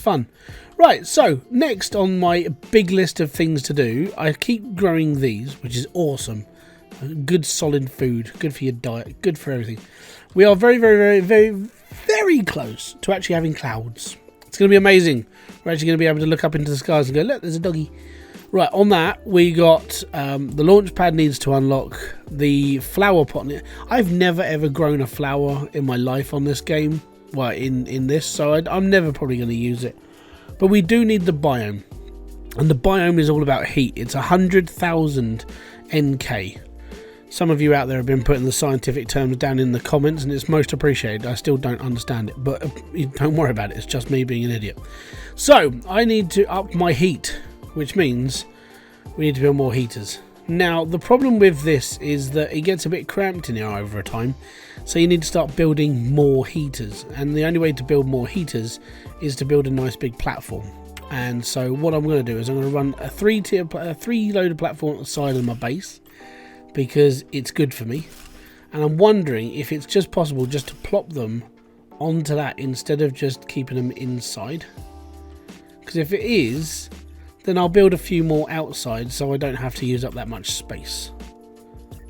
Fun. Right, so next on my big list of things to do, I keep growing these, which is awesome. Good solid food, good for your diet, good for everything. We are very, very, very, very, very close to actually having clouds. It's going to be amazing. We're actually going to be able to look up into the skies and go, look, there's a doggy. Right, on that, we got the launch pad needs to unlock, the flower pot. I've never ever grown a flower in my life on this game. Well, in this, so I'm never probably going to use it. But we do need the biome. And the biome is all about heat. It's 100,000 NK. Some of you out there have been putting the scientific terms down in the comments, and it's most appreciated. I still don't understand it, but don't worry about it. It's just me being an idiot. So, I need to up my heat, which means we need to build more heaters. Now, the problem with this is that it gets a bit cramped in here over time, so you need to start building more heaters. And the only way to build more heaters is to build a nice big platform. And so what I'm going to do is I'm going to run a three-loaded platform at the side of my base, because it's good for me. And I'm wondering if it's just possible just to plop them onto that instead of just keeping them inside. Because if it is, then I'll build a few more outside so I don't have to use up that much space.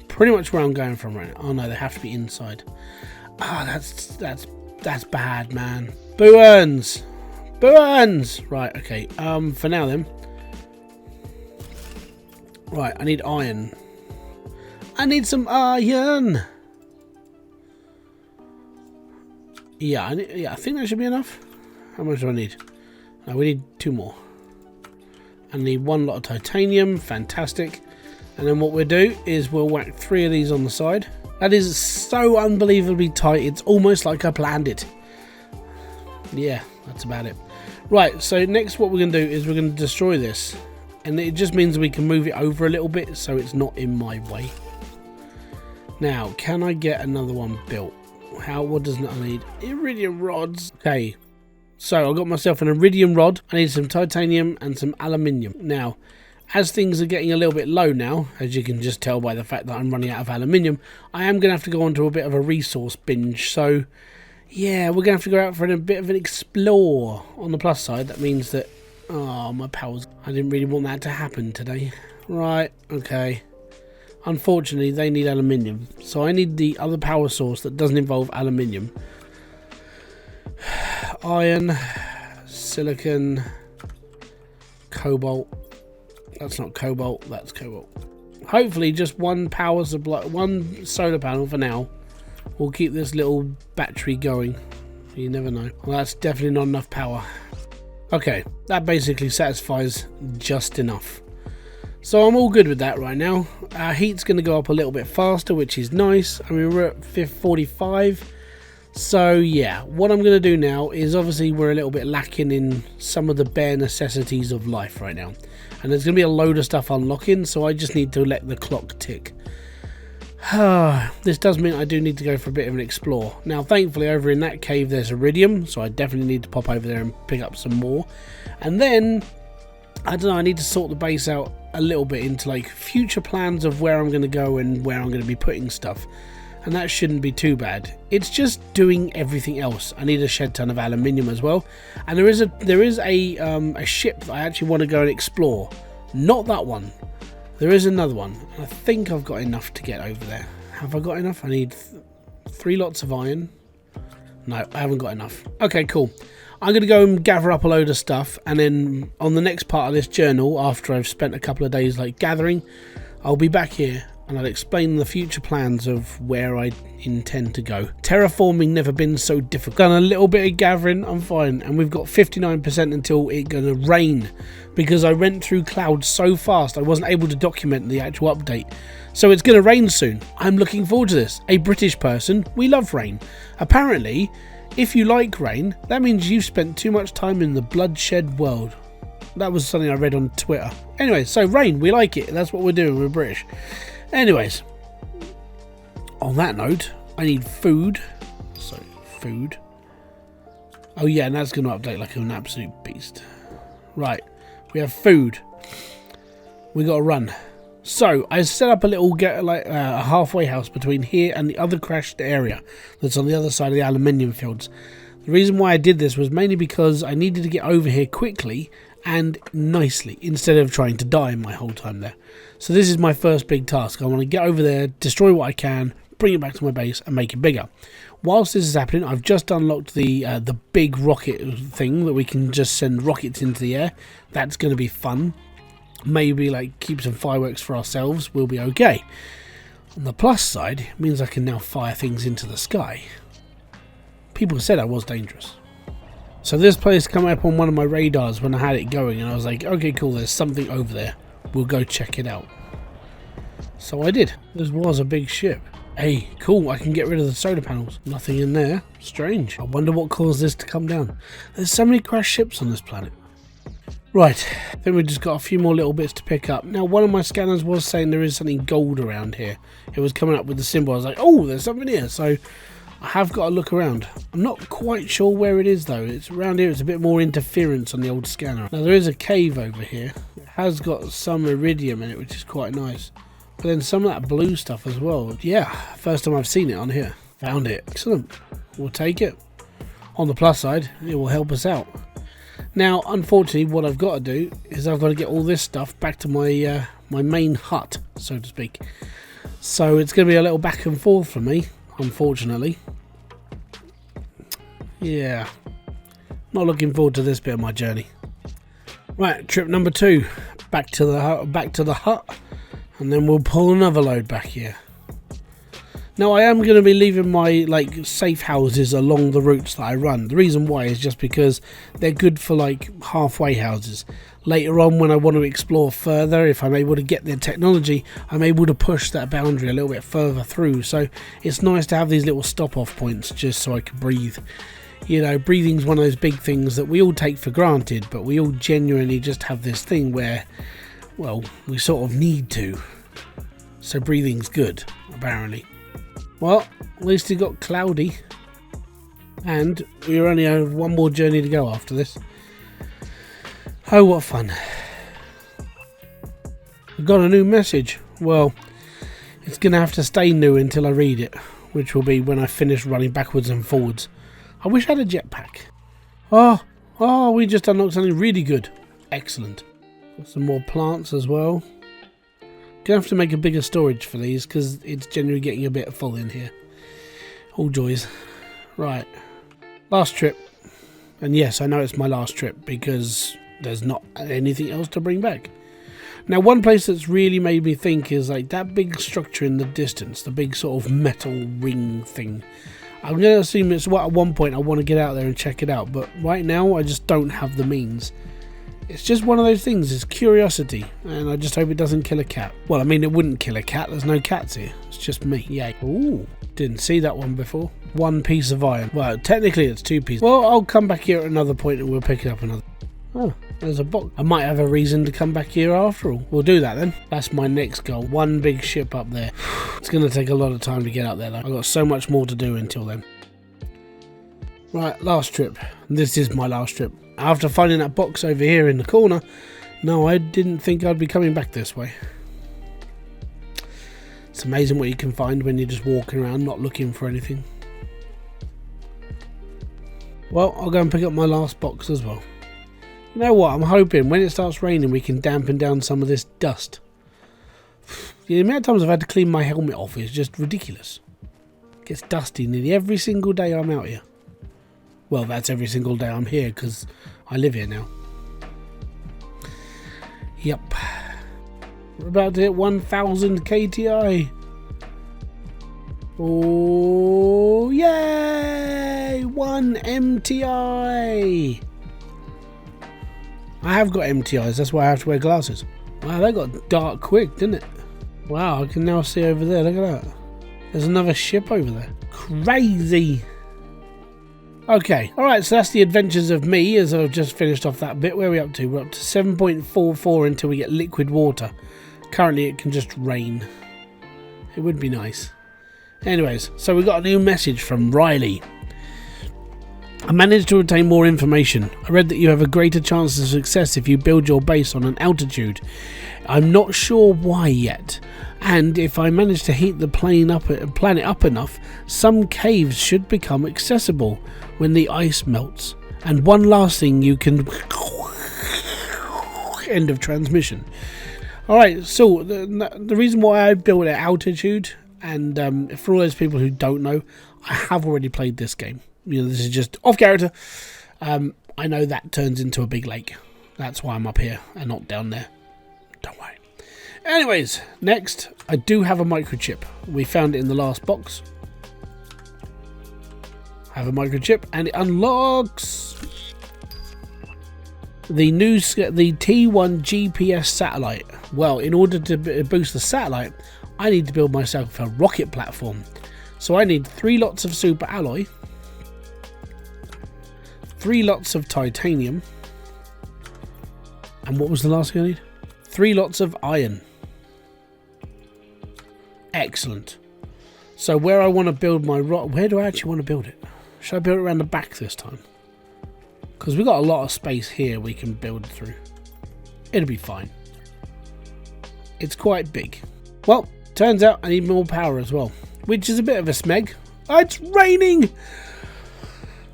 Pretty much where I'm going from right now. Oh no, they have to be inside. Ah, that's bad, man. Boo-earns! Boo-earns! Right, okay. For now then. Right, I need iron. I need some iron! Yeah, I think that should be enough. How much do I need? No, we need 2 more. I need 1 lot of titanium. Fantastic. And then what we'll do is we'll whack 3 of these on the side. That is so unbelievably tight. It's almost like I planned it. Yeah, that's about it. Right, so next what we're going to do is we're going to destroy this. And it just means we can move it over a little bit so it's not in my way. Now, can I get another one built? What does I need? Iridium rods. Okay, so I got myself an iridium rod. I need some titanium and some aluminium. Now, as things are getting a little bit low now, as you can just tell by the fact that I'm running out of aluminium, I am going to have to go on to a bit of a resource binge. So, yeah, we're going to have to go out for a bit of an explore. On the plus side, that means that, oh, my powers, I didn't really want that to happen today. Right, okay. Unfortunately, they need aluminium, so I need the other power source that doesn't involve aluminium. Iron, silicon, cobalt. That's not cobalt, that's cobalt. Hopefully just one power supply, one solar panel for now will keep this little battery going. You never know. Well, that's definitely not enough power. Okay, that basically satisfies just enough. So I'm all good with that right now. Our heat's going to go up a little bit faster, which is nice. I mean, we're at 45. So yeah, what I'm going to do now is, obviously we're a little bit lacking in some of the bare necessities of life right now. And there's going to be a load of stuff unlocking, so I just need to let the clock tick. This does mean I do need to go for a bit of an explore. Now, thankfully, over in that cave there's iridium, so I definitely need to pop over there and pick up some more. And then, I don't know, I need to sort the base out a little bit into like future plans of where I'm going to go and where I'm going to be putting stuff. And that shouldn't be too bad. It's just doing everything else. I need a shed ton of aluminium as well. And there is a ship that I actually want to go and explore. Not that one. There is another one. I think I've got enough to get over there. Have I got enough? I need 3 lots of iron. No, I haven't got enough. Okay, cool. I'm going to go and gather up a load of stuff, and then on the next part of this journal, after I've spent a couple of days like gathering, I'll be back here and I'll explain the future plans of where I intend to go. Terraforming never been so difficult. Done a little bit of gathering, I'm fine, and we've got 59% until it's going to rain, because I went through clouds so fast I wasn't able to document the actual update. So it's going to rain soon. I'm looking forward to this. A British person, we love rain. Apparently, if you like rain, that means you've spent too much time in the bloodshed world. That was something I read on Twitter. Anyway, so rain, we like it. That's what we're doing, we're British. Anyways, on that note, I need food. So, food. Oh yeah, and that's going to update like an absolute beast. Right, we have food. We got to run. So, I set up a little a halfway house between here and the other crashed area that's on the other side of the aluminium fields. The reason why I did this was mainly because I needed to get over here quickly and nicely instead of trying to die my whole time there. So this is my first big task. I want to get over there, destroy what I can, bring it back to my base and make it bigger. Whilst this is happening, I've just unlocked the big rocket thing that we can just send rockets into the air. That's going to be fun. Maybe like keep some fireworks for ourselves. We'll be okay. On the plus side, it means I can now fire things into the sky. People said I was dangerous. So this place came up on one of my radars when I had it going, and I was like, okay, cool, there's something over there. We'll go check it out. So I did. This was a big ship. Hey, cool, I can get rid of the solar panels. Nothing in there. Strange. I wonder what caused this to come down. There's so many crashed ships on this planet. Right, I think we've just got a few more little bits to pick up. Now, one of my scanners was saying there is something gold around here. It was coming up with the symbol. I was like, oh, there's something here. So I have got to look around. I'm not quite sure where it is, though. It's around here. It's a bit more interference on the old scanner. Now, there is a cave over here. It has got some iridium in it, which is quite nice. But then some of that blue stuff as well. Yeah, first time I've seen it on here. Found it. Excellent. We'll take it. On the plus side, it will help us out. Now, unfortunately, what I've got to do is I've got to get all this stuff back to my my main hut, so to speak. So it's going to be a little back and forth for me, unfortunately. Yeah, not looking forward to this bit of my journey. Right, trip number 2, back to the hut. And then we'll pull another load back here. Now I am going to be leaving my safe houses along the routes that I run. The reason why is just because they're good for like halfway houses. Later on when I want to explore further, if I'm able to get their technology, I'm able to push that boundary a little bit further through. So it's nice to have these little stop off points just so I can breathe. You know, breathing's one of those big things that we all take for granted, but we all genuinely just have this thing where, well, we sort of need to. So breathing's good, apparently. Well, at least it got cloudy. And we only have one more journey to go after this. Oh, what fun. I've got a new message. Well, it's going to have to stay new until I read it, which will be when I finish running backwards and forwards. I wish I had a jetpack. Oh, we just unlocked something really good. Excellent. Got some more plants as well. Gonna have to make a bigger storage for these because it's generally getting a bit full in here. All joys. Right. Last trip. And yes, I know it's my last trip because there's not anything else to bring back. Now, one place that's really made me think is like that big structure in the distance, the big sort of metal ring thing. I'm going to assume it's what at one point I want to get out there and check it out, but right now I just don't have the means. It's just one of those things, it's curiosity, and I just hope it doesn't kill a cat. Well, I mean, it wouldn't kill a cat, there's no cats here, it's just me. Yay. Ooh, didn't see that one before. 1 piece of iron. Well, technically it's 2 pieces. Well, I'll come back here at another point and we'll pick up another. Oh, there's a box. I might have a reason to come back here after all. We'll do that then. That's my next goal. 1 big ship up there. It's going to take a lot of time to get up there though. I've got so much more to do until then. Right, last trip. This is my last trip. After finding that box over here in the corner, no, I didn't think I'd be coming back this way. It's amazing what you can find when you're just walking around not looking for anything. Well, I'll go and pick up my last box as well. You know what, I'm hoping when it starts raining we can dampen down some of this dust. The amount of times I've had to clean my helmet off is just ridiculous. It gets dusty nearly every single day I'm out here. Well, that's every single day I'm here because I live here now. Yep. We're about to hit 1000 KTI. Oh, yay! 1 MTI. I have got MTIs, that's why I have to wear glasses. Wow, that got dark quick, didn't it? Wow, I can now see over there, look at that. There's another ship over there. Crazy! Okay, alright, so that's the adventures of me as I've just finished off that bit. Where are we up to? We're up to 7.44 until we get liquid water. Currently it can just rain. It would be nice. Anyways, so we got a new message from Riley. I managed to obtain more information. I read that you have a greater chance of success if you build your base on an altitude. I'm not sure why yet. And if I manage to heat the planet up enough, some caves should become accessible when the ice melts. And one last thing, you can... End of transmission. Alright, so the reason why I built at altitude, and for all those people who don't know, I have already played this game. You know, this is just off character. I know that turns into a big lake. That's why I'm up here and not down there. Don't worry. Anyways, next, I do have a microchip. We found it in the last box. I have a microchip and it unlocks the T1 GPS satellite. Well, in order to boost the satellite, I need to build myself a rocket platform. So I need 3 lots of super alloy, 3 lots of titanium, and what was the last thing I need? 3 lots of iron. Excellent. So where I want to build my where do I actually want to build it? Should I build it around the back this time? Because we've got a lot of space here we can build through. It'll be fine. It's quite big. Well, turns out I need more power as well, which is a bit of a smeg. Oh, it's raining!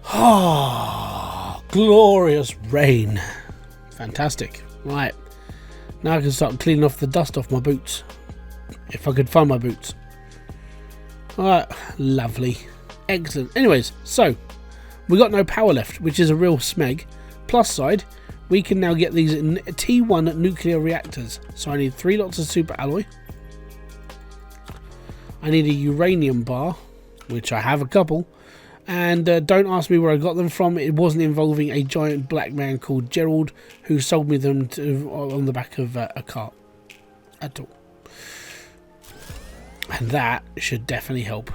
Ah, glorious rain. Fantastic. Right. Now I can start cleaning off the dust off my boots. If I could find my boots. Alright, lovely. Excellent. Anyways, so we got no power left, which is a real smeg. Plus side, we can now get these T1 nuclear reactors. So I need 3 lots of super alloy. I need a uranium bar, which I have a couple. And don't ask me where I got them from. It wasn't involving a giant black man called Gerald who sold me them on the back of a cart at all. And that should definitely help.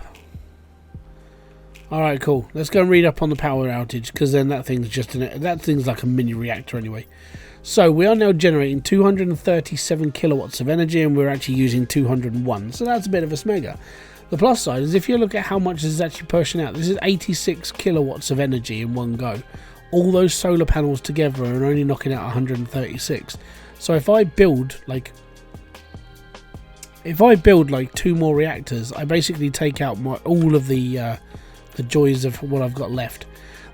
Alright, cool. Let's go and read up on the power outage, because then that thing's like a mini reactor anyway. So we are now generating 237 kilowatts of energy, and we're actually using 201. So that's a bit of a smegger. The plus side is if you look at how much this is actually pushing out, this is 86 kilowatts of energy in one go. All those solar panels together are only knocking out 136. So if I build like 2 more reactors, I basically take out all of the joys of what I've got left.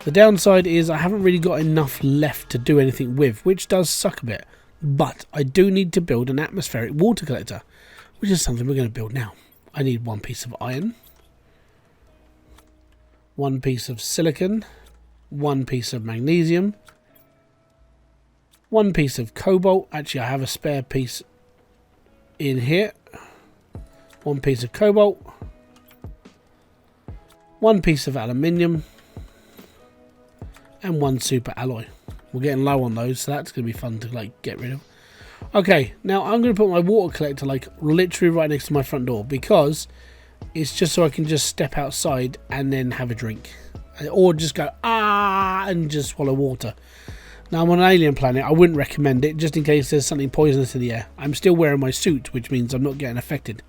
The downside is I haven't really got enough left to do anything with, which does suck a bit. But I do need to build an atmospheric water collector, which is something we're going to build now. I need 1 piece of iron, 1 piece of silicon, 1 piece of magnesium, 1 piece of cobalt. Actually, I have a spare piece in here. 1 piece of cobalt, 1 piece of aluminium, and 1 super alloy. We're getting low on those, so that's going to be fun to like get rid of. Okay, now I'm going to put my water collector like literally right next to my front door, because it's just so I can just step outside and then have a drink, or just go and just swallow water. Now I'm on an alien planet. I wouldn't recommend it, just in case there's something poisonous in the air. I'm still wearing my suit, which means I'm not getting affected.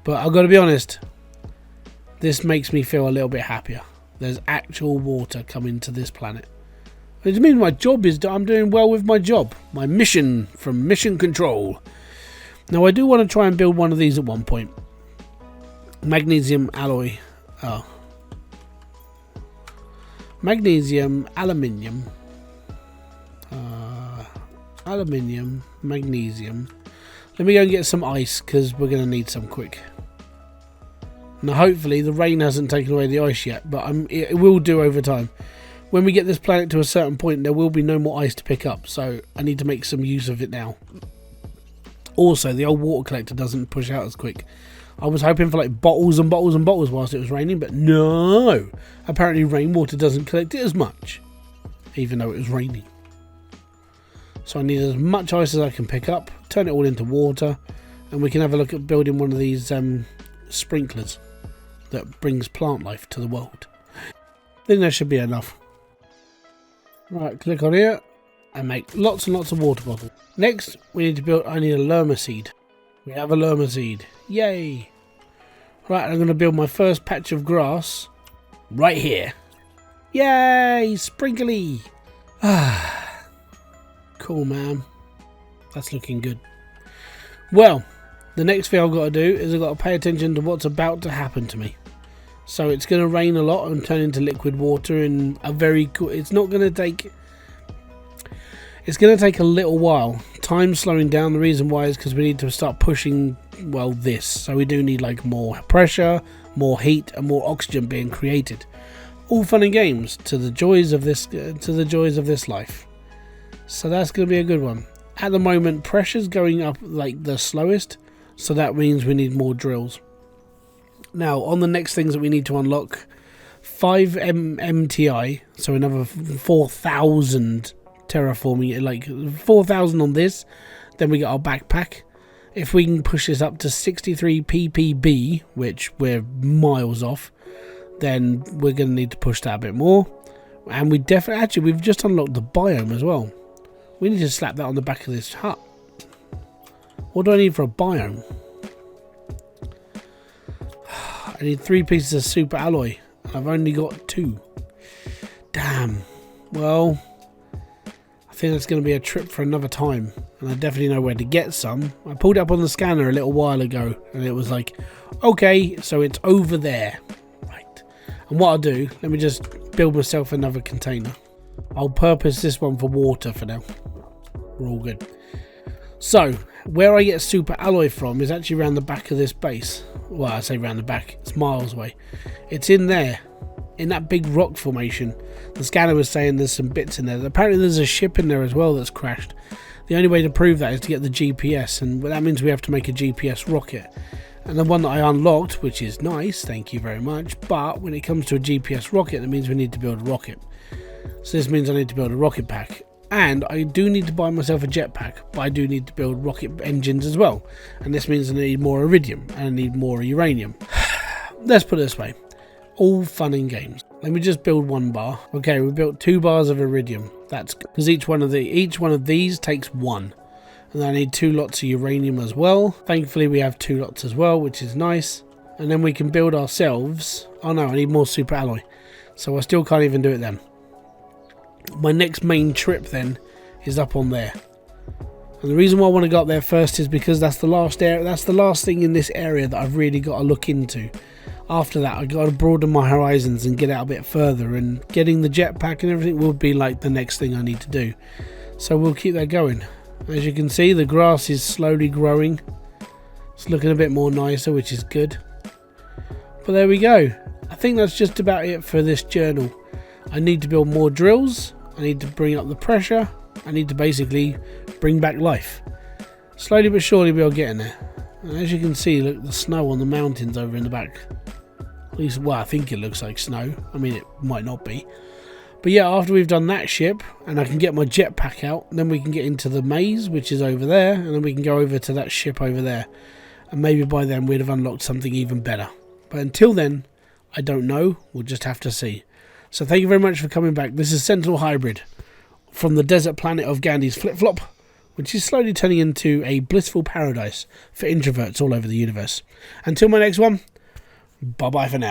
But I've got to be honest, this makes me feel a little bit happier. There's actual water coming to this planet. It means my job is I'm doing well with my job. My mission from Mission Control. Now I do want to try and build one of these at one point. Magnesium alloy. Magnesium, aluminium. Aluminium, magnesium. Let me go and get some ice, because we're going to need some quick. Now hopefully the rain hasn't taken away the ice yet, but it will do over time. When we get this planet to a certain point, there will be no more ice to pick up, so I need to make some use of it now. Also, the old water collector doesn't push out as quick. I was hoping for like bottles and bottles and bottles whilst it was raining, but no! Apparently rainwater doesn't collect it as much, even though it was raining. So I need as much ice as I can pick up, turn it all into water, and we can have a look at building one of these sprinklers that brings plant life to the world. I think that should be enough. Right, click on here and make lots and lots of water bottles. Next, we need to build. I need a lerma seed. We have a lerma seed. Yay! Right, I'm going to build my first patch of grass right here. Yay, sprinkly. Cool, man. That's looking good. Well, the next thing I've got to do is I've got to pay attention to what's about to happen to me. So it's going to rain a lot and turn into liquid water in a very cool... It's going to take a little while. Time's slowing down. The reason why is because we need to start pushing, well, this. So we do need like more pressure, more heat, and more oxygen being created. All fun and games to the joys of this life. So that's going to be a good one. At the moment, pressure's going up like the slowest, so that means we need more drills. Now, on the next things that we need to unlock, 5 MTI, so another 4,000 terraforming, like 4,000 on this, then we get our backpack. If we can push this up to 63 ppb, which we're miles off, then we're going to need to push that a bit more. And we definitely, actually, we've just unlocked the biome as well. We need to slap that on the back of this hut. What do I need for a biome? I need 3 pieces of super alloy. I've only got 2. Damn. Well, I think that's going to be a trip for another time. And I definitely know where to get some. I pulled it up on the scanner a little while ago. And it was like, okay, so it's over there. Right. And what I'll do, let me just build myself another container. I'll purpose this one for water for now. We're all good. So, where I get super alloy from is actually around the back of this base. Well, I say around the back. It's miles away. It's in there. In that big rock formation. The scanner was saying there's some bits in there. Apparently there's a ship in there as well that's crashed. The only way to prove that is to get the GPS. And that means we have to make a GPS rocket. And the one that I unlocked, which is nice, thank you very much. But when it comes to a GPS rocket, that means we need to build a rocket. So this means I need to build a rocket pack. And I do need to buy myself a jetpack, but I do need to build rocket engines as well. And this means I need more iridium and I need more uranium. Let's put it this way. All fun and games. Let me just build 1 bar. Okay, we built 2 bars of iridium. That's because each one of these takes 1. And I need 2 lots of uranium as well. Thankfully we have 2 lots as well, which is nice. And then we can build ourselves... Oh no, I need more super alloy. So I still can't even do it then. My next main trip then is up on there, and the reason why I want to go up there first is because that's the last area, that's the last thing in this area that I've really got to look into. After that, I got to broaden my horizons and get out a bit further, and getting the jetpack and everything will be like the next thing I need to do. So we'll keep that going. As you can see, the grass is slowly growing. It's looking a bit more nicer, which is good. But there we go. I think that's just about it for this journal. I need to build more drills. I need to bring up the pressure. I need to basically bring back life. Slowly but surely we'll get in there. And as you can see, look, the snow on the mountains over in the back. At least, well, I think it looks like snow. I mean, it might not be. But yeah, after we've done that ship, and I can get my jetpack out, then we can get into the maze, which is over there, and then we can go over to that ship over there. And maybe by then we'd have unlocked something even better. But until then, I don't know. We'll just have to see. So thank you very much for coming back. This is Sentinel Hybrid from the desert planet of Gandhi's Flip-Flop, which is slowly turning into a blissful paradise for introverts all over the universe. Until my next one, bye-bye for now.